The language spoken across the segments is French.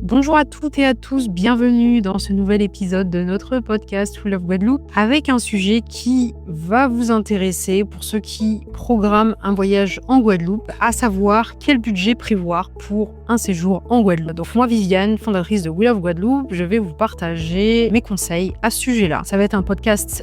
Bonjour à toutes et à tous, bienvenue dans ce nouvel épisode de notre podcast Full of Guadeloupe avec un sujet qui va vous intéresser pour ceux qui programment un voyage en Guadeloupe, à savoir quel budget prévoir pour un séjour en Guadeloupe. Donc moi Viviane, fondatrice de We Love Guadeloupe, je vais vous partager mes conseils à ce sujet-là. Ça va être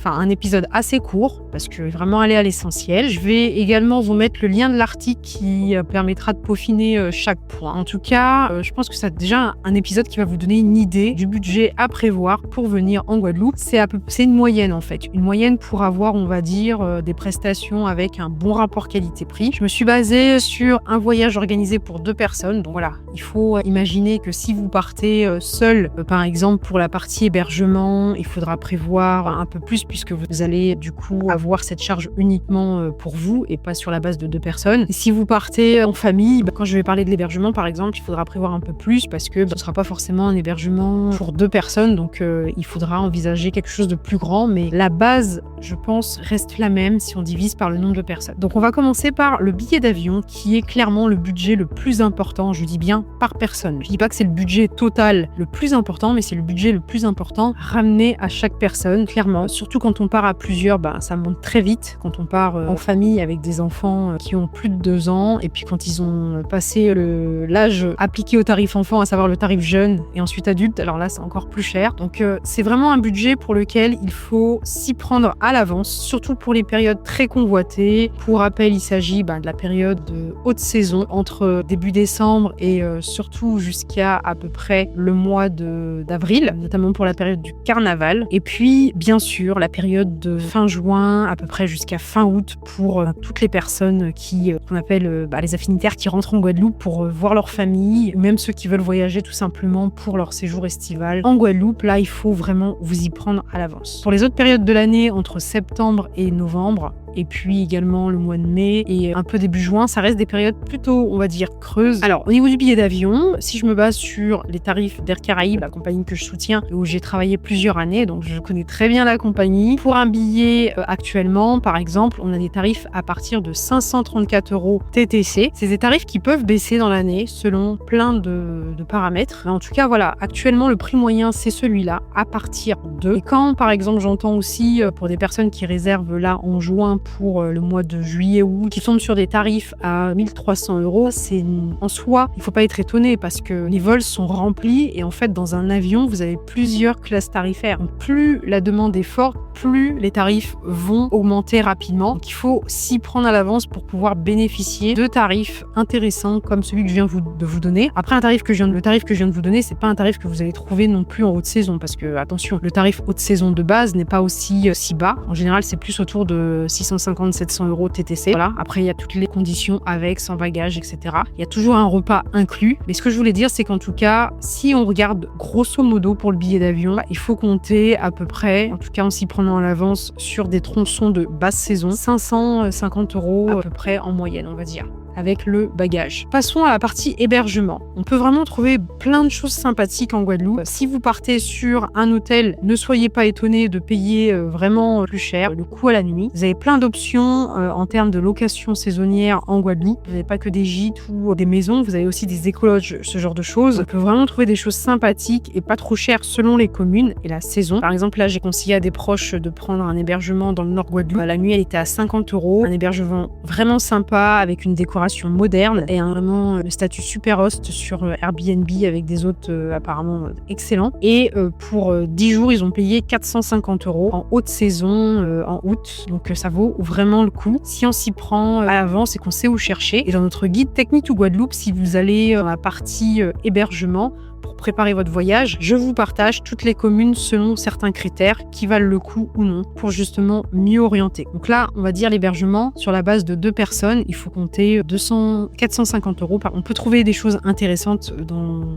un épisode assez court parce que je vais vraiment aller à l'essentiel. Je vais également vous mettre le lien de l'article qui permettra de peaufiner chaque point. En tout cas, je pense que ça a déjà un épisode qui va vous donner une idée du budget à prévoir pour venir en Guadeloupe. C'est une moyenne en fait. Une moyenne pour avoir, on va dire, des prestations avec un bon rapport qualité-prix. Je me suis basée sur un voyage organisé pour 2 personnes. Donc voilà, il faut imaginer que si vous partez seul, par exemple pour la partie hébergement, il faudra prévoir un peu plus puisque vous allez du coup avoir cette charge uniquement pour vous et pas sur la base de 2 personnes. Et si vous partez en famille, quand je vais parler de l'hébergement par exemple, il faudra prévoir un peu plus parce que ce ne sera pas forcément un hébergement pour 2 personnes, donc il faudra envisager quelque chose de plus grand, mais la base, je pense, reste la même si on divise par le nombre de personnes. Donc on va commencer par le billet d'avion, qui est clairement le budget le plus important, je dis bien par personne. Je dis pas que c'est le budget total le plus important, mais c'est le budget le plus important ramené à chaque personne, clairement. Surtout quand on part à plusieurs, ça monte très vite. Quand on part en famille avec des enfants qui ont plus de 2 ans, et puis quand ils ont passé l'âge appliqué au tarif enfant, à savoir le tarif jeune et ensuite adulte, alors là c'est encore plus cher. Donc c'est vraiment un budget pour lequel il faut s'y prendre à l'avance, surtout pour les périodes très convoitées. Pour rappel, il s'agit de la période de haute saison, entre début décembre et surtout jusqu'à à peu près le mois d'avril, notamment pour la période du carnaval. Et puis bien sûr la période de fin juin à peu près jusqu'à fin août pour toutes les personnes qu'on appelle les affinitaires qui rentrent en Guadeloupe pour voir leur famille, même ceux qui veulent voyager tout simplement pour leur séjour estival en Guadeloupe. Là, il faut vraiment vous y prendre à l'avance. Pour les autres périodes de l'année, entre septembre et novembre, et puis également le mois de mai et un peu début juin, ça reste des périodes plutôt, on va dire, creuses. Alors, au niveau du billet d'avion, si je me base sur les tarifs d'Air Caraïbes, la compagnie que je soutiens, où j'ai travaillé plusieurs années, donc je connais très bien la compagnie. Pour un billet actuellement, par exemple, on a des tarifs à partir de 534 € TTC. C'est des tarifs qui peuvent baisser dans l'année selon plein de paramètres. Mais en tout cas, voilà, actuellement, le prix moyen, c'est celui-là, à partir de... Et quand, par exemple, j'entends aussi pour des personnes qui réservent là en juin pour le mois de juillet ou août, qui tombent sur des tarifs à 1 300 €, c'est en soi, il ne faut pas être étonné parce que les vols sont remplis et en fait, dans un avion, vous avez plusieurs classes tarifaires. Donc, plus la demande est forte, plus les tarifs vont augmenter rapidement. Donc, il faut s'y prendre à l'avance pour pouvoir bénéficier de tarifs intéressants comme celui que je viens de vous donner. Après, le tarif que je viens de vous donner, c'est pas un tarif que vous allez trouver non plus en haute saison parce que, attention, le tarif haute saison de base n'est pas aussi si bas. En général, c'est plus autour de 650-700 € TTC. Voilà. Après, il y a toutes les conditions avec, sans bagages, etc. Il y a toujours un repas inclus. Mais ce que je voulais dire, c'est qu'en tout cas, si on regarde grosso modo pour le billet d'avion, il faut compter à peu près, en tout cas en s'y prenant à l'avance, sur des tronçons de basse saison, 550 € à peu près en moyenne, on va dire, avec le bagage. Passons à la partie hébergement. On peut vraiment trouver plein de choses sympathiques en Guadeloupe. Si vous partez sur un hôtel, ne soyez pas étonnés de payer vraiment plus cher le coût à la nuit. Vous avez plein d'options en termes de location saisonnière en Guadeloupe. Vous n'avez pas que des gîtes ou des maisons, vous avez aussi des écologes, ce genre de choses. On peut vraiment trouver des choses sympathiques et pas trop chères selon les communes et la saison. Par exemple, là, j'ai conseillé à des proches de prendre un hébergement dans le nord Guadeloupe. La nuit, elle était à 50 €. Un hébergement vraiment sympa avec une décoration moderne et vraiment le statut super host sur Airbnb avec des hôtes apparemment excellents. Et pour 10 jours, ils ont payé 450 € en haute saison en août. Donc ça vaut vraiment le coup si on s'y prend à l'avance et qu'on sait où chercher. Et dans notre guide Technique to Guadeloupe, si vous allez dans la partie hébergement, pour préparer votre voyage, je vous partage toutes les communes selon certains critères qui valent le coup ou non pour justement mieux orienter. Donc là, on va dire l'hébergement sur la base de 2 personnes, il faut compter 450 €. On peut trouver des choses intéressantes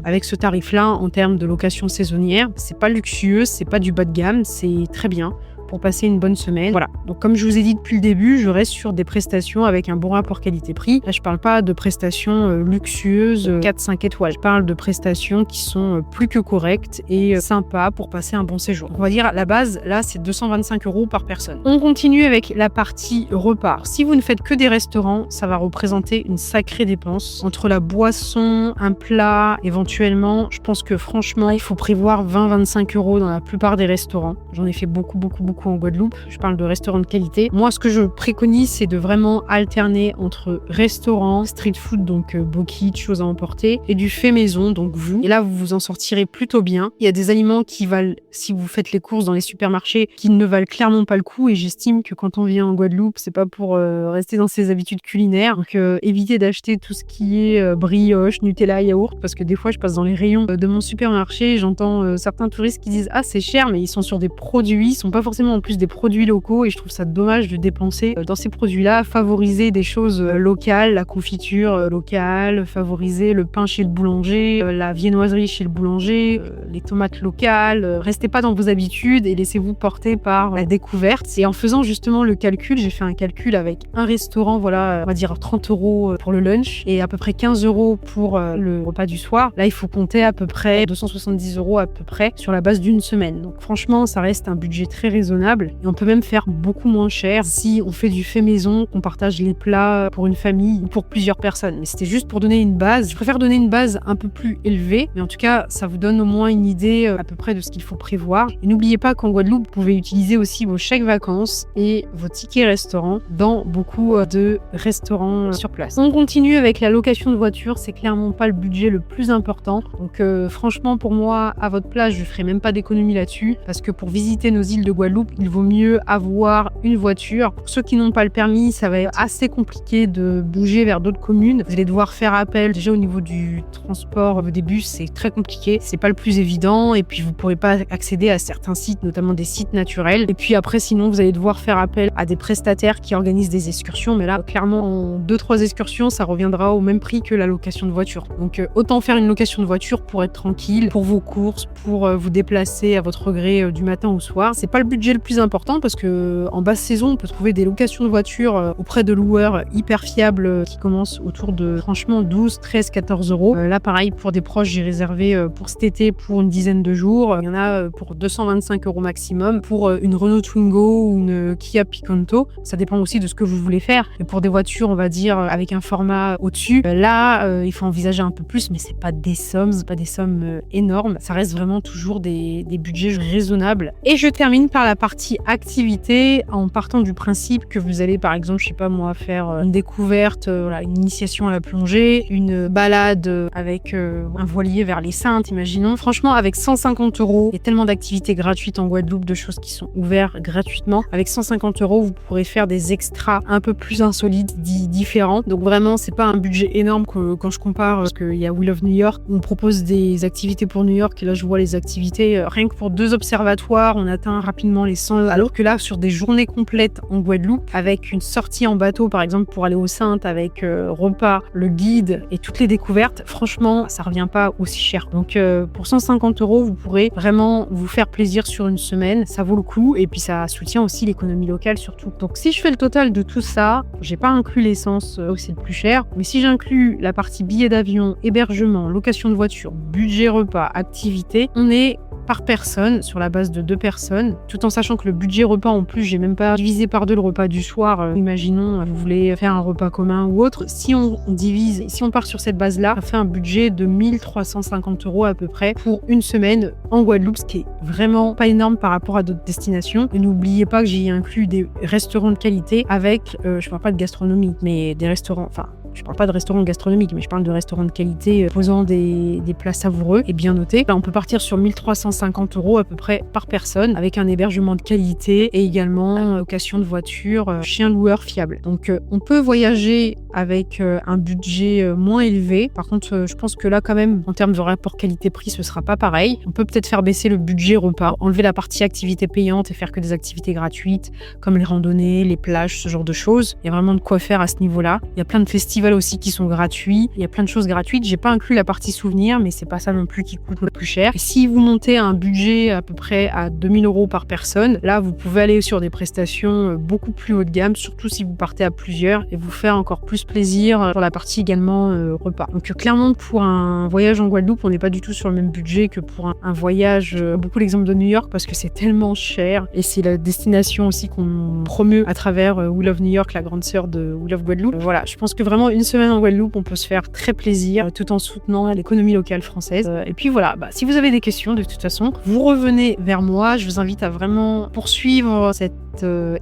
avec ce tarif-là en termes de location saisonnière. C'est pas luxueux, c'est pas du bas de gamme, c'est très bien. pour passer une bonne semaine. Voilà. Donc comme je vous ai dit depuis le début, je reste sur des prestations avec un bon rapport qualité-prix. Là, je parle pas de prestations luxueuses 4-5 étoiles. Je parle de prestations qui sont plus que correctes et sympas pour passer un bon séjour. On va dire la base, là, c'est 225 € par personne. On continue avec la partie repas. Si vous ne faites que des restaurants, ça va représenter une sacrée dépense. Entre la boisson, un plat, éventuellement, je pense que franchement, il faut prévoir 20-25 € dans la plupart des restaurants. J'en ai fait beaucoup en Guadeloupe. Je parle de restaurants de qualité. Moi, ce que je préconise, c'est de vraiment alterner entre restaurants, street food, donc bokit, choses à emporter, et du fait maison, donc vous. Et là, vous vous en sortirez plutôt bien. Il y a des aliments qui valent, si vous faites les courses dans les supermarchés, qui ne valent clairement pas le coup. Et j'estime que quand on vient en Guadeloupe, c'est pas pour rester dans ses habitudes culinaires. Donc, évitez d'acheter tout ce qui est brioche, Nutella, yaourt, parce que des fois, je passe dans les rayons de mon supermarché, j'entends certains touristes qui disent « Ah, c'est cher », mais ils sont sur des produits, ils sont pas forcément en plus des produits locaux, et je trouve ça dommage de dépenser dans ces produits-là. Favoriser des choses locales, la confiture locale, favoriser le pain chez le boulanger, la viennoiserie chez le boulanger, les tomates locales. Restez pas dans vos habitudes et laissez-vous porter par la découverte. Et en faisant justement le calcul, j'ai fait un calcul avec un restaurant, voilà, on va dire 30 € pour le lunch et à peu près 15 € pour le repas du soir. Là, il faut compter à peu près 270 € à peu près sur la base d'une semaine. Donc franchement, ça reste un budget très raisonnable et on peut même faire beaucoup moins cher si on fait du fait maison, qu'on partage les plats pour une famille ou pour plusieurs personnes. Mais c'était juste pour donner une base. Je préfère donner une base un peu plus élevée, mais en tout cas, ça vous donne au moins une idée à peu près de ce qu'il faut prévoir. Et n'oubliez pas qu'en Guadeloupe, vous pouvez utiliser aussi vos chèques vacances et vos tickets restaurants dans beaucoup de restaurants sur place. On continue avec la location de voiture. C'est clairement pas le budget le plus important. Donc franchement, pour moi, à votre place, je ferai même pas d'économie là-dessus parce que pour visiter nos îles de Guadeloupe, il vaut mieux avoir une voiture. Pour ceux qui n'ont pas le permis, ça va être assez compliqué de bouger vers d'autres communes. Vous allez devoir faire appel déjà au niveau du transport des bus, c'est très compliqué, c'est pas le plus évident et puis vous pourrez pas accéder à certains sites, notamment des sites naturels. Et puis après, sinon, vous allez devoir faire appel à des prestataires qui organisent des excursions, mais là, clairement, en 2-3 excursions, ça reviendra au même prix que la location de voiture. Donc autant faire une location de voiture pour être tranquille, pour vos courses, pour vous déplacer à votre gré du matin au soir. C'est pas le budget le plus important parce que en basse saison, on peut trouver des locations de voitures auprès de loueurs hyper fiables qui commencent autour de franchement 12, 13, 14 €. Là, pareil, pour des proches, j'ai réservé pour cet été pour une dizaine de jours. Il y en a pour 225 € maximum pour une Renault Twingo ou une Kia Picanto. Ça dépend aussi de ce que vous voulez faire. Et pour des voitures, on va dire, avec un format au-dessus, là, il faut envisager un peu plus, mais c'est pas des sommes énormes. Ça reste vraiment toujours des budgets raisonnables. Et je termine par la partie activité en partant du principe que vous allez, par exemple, je sais pas moi, faire une découverte, une initiation à la plongée, une balade avec un voilier vers les Saintes, imaginons. Franchement, avec 150 €, il y a tellement d'activités gratuites en Guadeloupe, de choses qui sont ouvertes gratuitement. Avec 150 €, vous pourrez faire des extras un peu plus insolites, différents. Donc vraiment, c'est pas un budget énorme quand je compare, parce qu'il y a We Love New York, on propose des activités pour New York, et là je vois les activités, rien que pour 2 observatoires, on atteint rapidement les 100 €, alors que là, sur des journées complètes en Guadeloupe, avec une sortie en bateau, par exemple, pour aller aux Saintes, avec repas, le guide et toutes les découvertes, franchement, ça revient pas aussi cher. Donc pour 150 €, vous pourrez vraiment vous faire plaisir sur une semaine, ça vaut le coup, et puis ça soutient aussi l'économie locale surtout. Donc si je fais le total de tout ça, j'ai pas inclus l'essence, c'est le plus cher, mais si j'inclus la partie billets d'avion, hébergement, location de voiture, budget repas, activité, on est par personne, sur la base de 2 personnes, tout en sachant que le budget repas, en plus, j'ai même pas divisé par 2 le repas du soir. Imaginons, vous voulez faire un repas commun ou autre. Si on divise, si on part sur cette base-là, ça fait un budget de 1350 € à peu près pour une semaine en Guadeloupe, ce qui est vraiment pas énorme par rapport à d'autres destinations. Et n'oubliez pas que j'ai inclus des restaurants de qualité avec, je parle pas de gastronomie, mais des restaurants, enfin, je parle pas de restaurants gastronomiques, mais je parle de restaurants de qualité posant des plats savoureux et bien notés. Là, on peut partir sur 1350 € à peu près par personne, avec un hébergement de qualité et également location de voiture chez un loueur fiable. Donc, on peut voyager avec un budget moins élevé. Par contre, je pense que là, quand même, en termes de rapport qualité-prix, ce sera pas pareil. On peut peut-être faire baisser le budget repas, enlever la partie activité payante et faire que des activités gratuites, comme les randonnées, les plages, ce genre de choses. Il y a vraiment de quoi faire à ce niveau-là. Il y a plein de festivals festivals aussi qui sont gratuits. Il y a plein de choses gratuites. J'ai pas inclus la partie souvenirs, mais c'est pas ça non plus qui coûte le plus cher. Et si vous montez un budget à peu près à 2000 € par personne, là, vous pouvez aller sur des prestations beaucoup plus haut de gamme, surtout si vous partez à plusieurs, et vous faire encore plus plaisir sur la partie également repas. Donc clairement, pour un voyage en Guadeloupe, on n'est pas du tout sur le même budget que pour un voyage, beaucoup l'exemple de New York, parce que c'est tellement cher, et c'est la destination aussi qu'on promeut à travers We Love New York, la grande sœur de We Love Guadeloupe. Voilà, je pense que vraiment une semaine en Guadeloupe, on peut se faire très plaisir, tout en soutenant l'économie locale française. Et puis voilà, si vous avez des questions, de toute façon, vous revenez vers moi. Je vous invite à vraiment poursuivre cet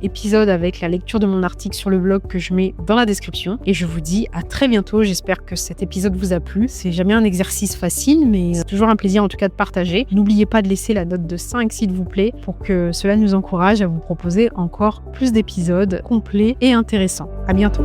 épisode avec la lecture de mon article sur le blog que je mets dans la description. Et je vous dis à très bientôt. J'espère que cet épisode vous a plu. C'est jamais un exercice facile, mais c'est toujours un plaisir en tout cas de partager. N'oubliez pas de laisser la note de 5 s'il vous plaît, pour que cela nous encourage à vous proposer encore plus d'épisodes complets et intéressants. À bientôt.